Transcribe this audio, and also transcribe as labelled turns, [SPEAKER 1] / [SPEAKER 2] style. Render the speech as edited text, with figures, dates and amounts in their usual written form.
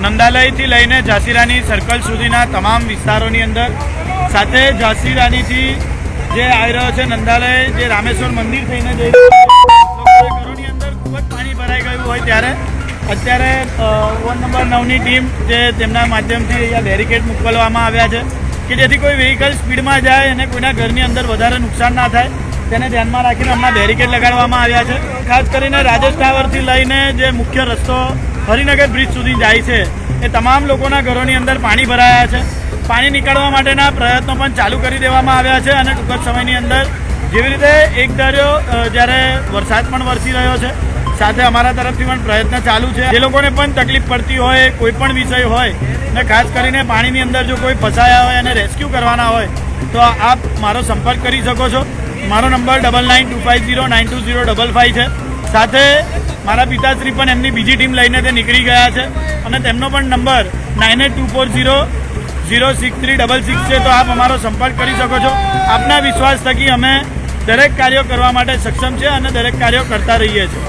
[SPEAKER 1] નંદાલયથી લઈને ઝાંસીરાની સર્કલ સુધીના તમામ વિસ્તારોની અંદર, સાથે ઝાંસીરાનીથી જે આવી રહ્યો છે નંદાલય, જે રામેશ્વર મંદિર થઈને જઈ ઘરોની અંદર ખૂબ જ પાણી ભરાઈ ગયું હોય ત્યારે અત્યારે વોર્ડ નંબર 9ની ટીમ જે તેમના માધ્યમથી અહીંયા બેરિકેડ મોકલવામાં આવ્યા છે કે જેથી કોઈ વ્હીકલ સ્પીડમાં જાય અને કોઈના ઘરની અંદર વધારે નુકસાન ના થાય, તેને ધ્યાનમાં રાખીને હમણાં બેરિકેડ લગાડવામાં આવ્યા છે. ખાસ કરીને રાજેશ ટાવરથી લઈને જે મુખ્ય રસ્તો હરિનગર બ્રિજ સુધી જાય છે એ તમામ લોકોના ઘરોની અંદર પાણી ભરાયા છે. પાણી નીકાળવા માટેના પ્રયત્નો પણ ચાલુ કરી દેવામાં આવ્યા છે અને ટૂંક જ સમયની અંદર જેવી રીતે એક ધાર્યો જ્યારે વરસાદ પણ વરસી રહ્યો છે, સાથે અમારા તરફથી પણ પ્રયત્ન ચાલુ છે. જે લોકોને પણ તકલીફ પડતી હોય, કોઈ પણ વિષય હોય ને ખાસ કરીને પાણીની અંદર જો કોઈ ફસાયા હોય અને રેસ્ક્યુ કરવાના હોય તો આપ મારો સંપર્ક કરી શકો છો. મારો નંબર 9925092055 છે. સાથે મારા પિતાશ્રી પણ એમની બીજી ટીમ લઈને તે નીકળી ગયા છે અને તેમનો પણ નંબર 9824006366 છે. તો આપ અમારો સંપર્ક કરી શકો છો. આપના વિશ્વાસ થકી અમે દરેક કાર્યો કરવા માટે સક્ષમ છે અને દરેક કાર્યો કરતા રહીએ છીએ.